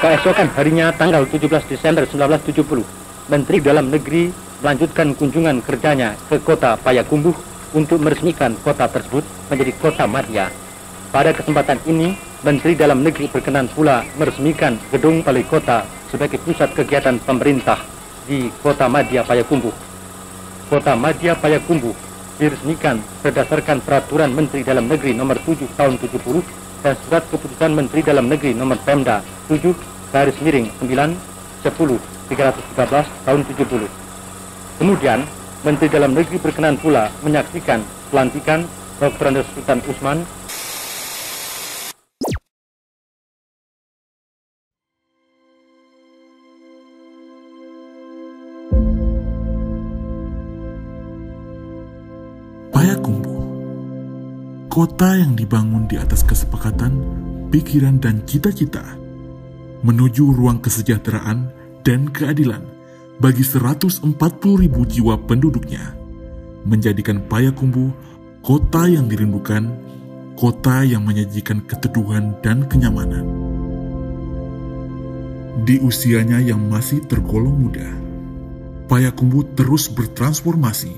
Keesokan harinya tanggal 17 Desember 1970, Menteri Dalam Negeri melanjutkan kunjungan kerjanya ke kota Payakumbuh untuk meresmikan kota tersebut menjadi kota madya. Pada kesempatan ini, Menteri Dalam Negeri berkenan pula meresmikan gedung balai kota sebagai pusat kegiatan pemerintah di kota madya Payakumbuh. Kota madya Payakumbuh diresmikan berdasarkan peraturan Menteri Dalam Negeri nomor 7 tahun 70 dan surat keputusan Menteri Dalam Negeri nomor Pemda 7/9/10/313 tahun 70. Kemudian, Menteri Dalam Negeri berkenan pula menyaksikan pelantikan Dr. Andes Sultan Usman Payakumbuh, kota yang dibangun di atas kesepakatan, pikiran dan cita-cita menuju ruang kesejahteraan dan keadilan bagi 140.000 jiwa penduduknya, menjadikan Payakumbuh kota yang dirindukan, kota yang menyajikan keteduhan dan kenyamanan. Di usianya yang masih tergolong muda, Payakumbuh terus bertransformasi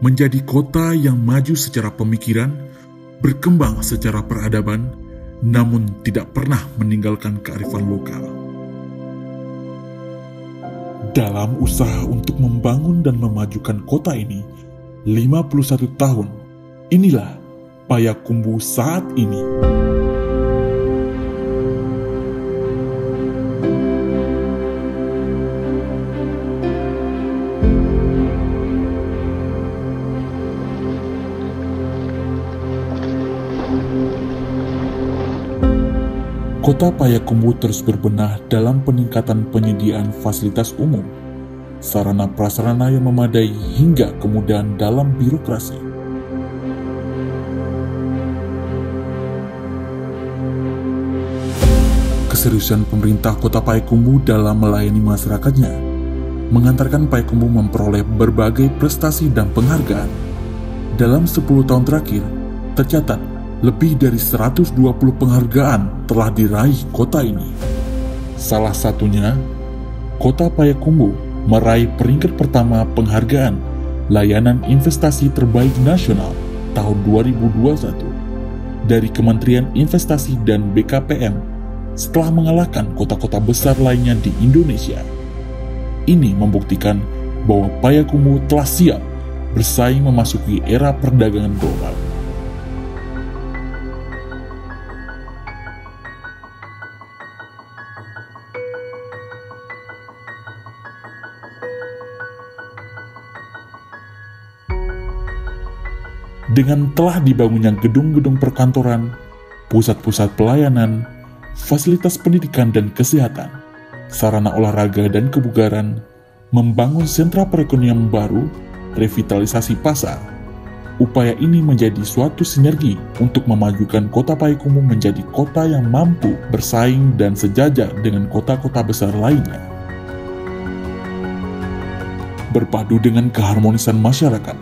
menjadi kota yang maju secara pemikiran, berkembang secara peradaban, namun tidak pernah meninggalkan kearifan lokal. Dalam usaha untuk membangun dan memajukan kota ini, 51 tahun, inilah Payakumbuh saat ini. Kota Payakumbuh terus berbenah dalam peningkatan penyediaan fasilitas umum, sarana prasarana yang memadai hingga kemudahan dalam birokrasi. Keseriusan pemerintah Kota Payakumbuh dalam melayani masyarakatnya mengantarkan Payakumbuh memperoleh berbagai prestasi dan penghargaan. Dalam 10 tahun terakhir, tercatat lebih dari 120 penghargaan telah diraih kota ini. Salah satunya, Kota Payakumbuh meraih peringkat pertama penghargaan Layanan Investasi Terbaik Nasional tahun 2021 dari Kementerian Investasi dan BKPM setelah mengalahkan kota-kota besar lainnya di Indonesia. Ini membuktikan bahwa Payakumbuh telah siap bersaing memasuki era perdagangan global. Dengan telah dibangunnya gedung-gedung perkantoran, pusat-pusat pelayanan, fasilitas pendidikan dan kesehatan, sarana olahraga dan kebugaran, membangun sentra perekonomian baru, revitalisasi pasar. Upaya ini menjadi suatu sinergi untuk memajukan kota Payakumbuh menjadi kota yang mampu bersaing dan sejajar dengan kota-kota besar lainnya. Berpadu dengan keharmonisan masyarakat,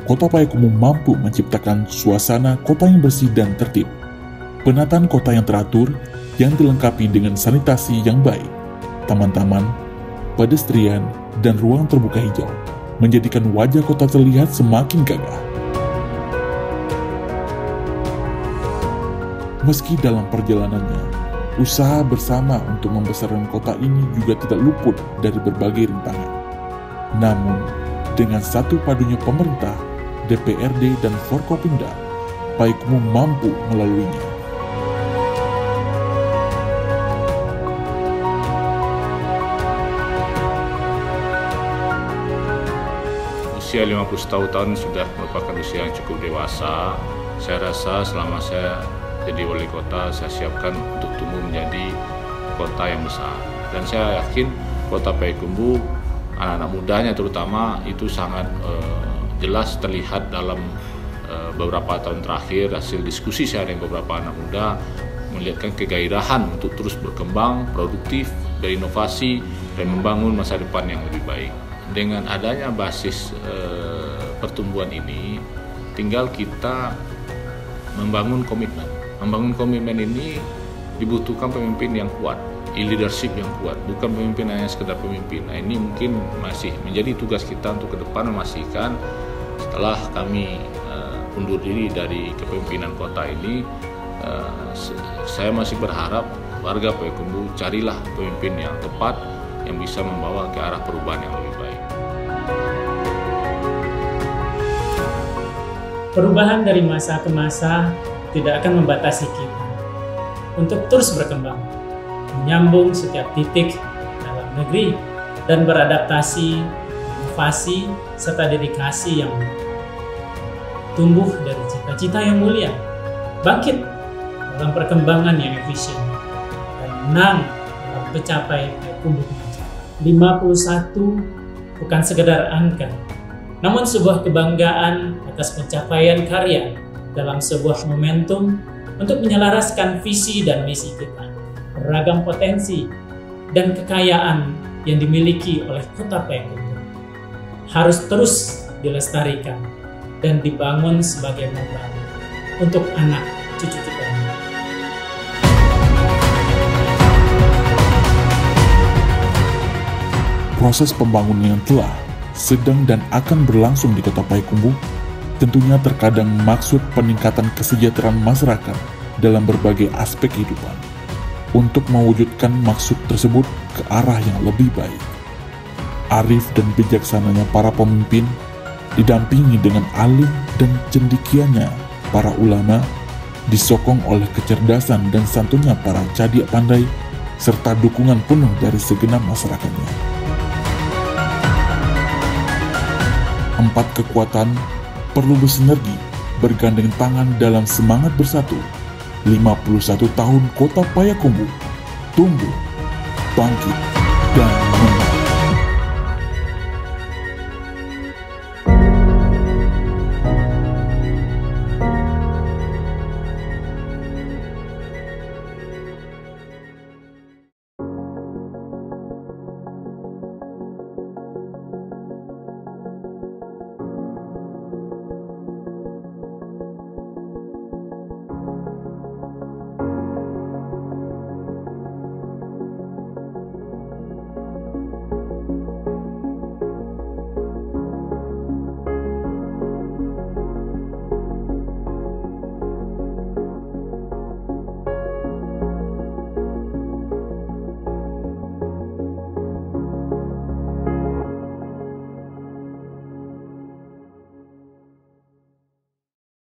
Kota Payakumbuh mampu menciptakan suasana kota yang bersih dan tertib, penataan kota yang teratur, yang dilengkapi dengan sanitasi yang baik, taman-taman, pedestrian, dan ruang terbuka hijau, menjadikan wajah kota terlihat semakin gagah. Meski dalam perjalanannya, usaha bersama untuk membesarkan kota ini juga tidak luput dari berbagai rintangan. Namun, dengan satu padunya pemerintah, DPRD dan Forkopimda, Payakumbuh mampu melaluinya. Usia 51 tahun sudah merupakan usia yang cukup dewasa. Saya rasa selama saya jadi wali kota, saya siapkan untuk tumbuh menjadi kota yang besar. Dan saya yakin kota Payakumbuh, anak-anak mudanya terutama, itu sangat jelas terlihat dalam beberapa tahun terakhir. Hasil diskusi saya dengan beberapa anak muda melihatkan kegairahan untuk terus berkembang, produktif, berinovasi, dan membangun masa depan yang lebih baik. Dengan adanya basis pertumbuhan ini, tinggal kita membangun komitmen. Membangun komitmen ini dibutuhkan pemimpin yang kuat, leadership yang kuat, bukan pemimpin hanya sekedar pemimpin. Nah, ini mungkin masih menjadi tugas kita untuk ke depan memastikan setelah kami undur diri dari kepemimpinan kota ini, saya masih berharap warga Payakumbuh carilah pemimpin yang tepat yang bisa membawa ke arah perubahan yang lebih baik. Perubahan dari masa ke masa tidak akan membatasi kita untuk terus berkembang, menyambung setiap titik dalam negeri, dan beradaptasi, inovasi, serta dedikasi yang tumbuh dari cita-cita yang mulia, bangkit dalam perkembangan yang efisien, dan menang dalam mencapai Payakumbuh 51 bukan sekedar angka, namun sebuah kebanggaan atas pencapaian karya dalam sebuah momentum untuk menyelaraskan visi dan misi kita. Beragam potensi dan kekayaan yang dimiliki oleh Kota Payakumbuh harus terus dilestarikan dan dibangun sebagai modal untuk anak cucu kita. Proses pembangunan yang telah, sedang dan akan berlangsung di Kota Payakumbuh tentunya terkadang maksud peningkatan kesejahteraan masyarakat dalam berbagai aspek kehidupan. Untuk mewujudkan maksud tersebut ke arah yang lebih baik, arif dan bijaksananya para pemimpin didampingi dengan alim dan cendekianya para ulama, disokong oleh kecerdasan dan santunnya para cadik pandai, serta dukungan penuh dari segenap masyarakatnya. 4 kekuatan perlu bersinergi, bergandeng tangan dalam semangat bersatu. 51 tahun Kota Payakumbuh tumbuh, bangkit, dan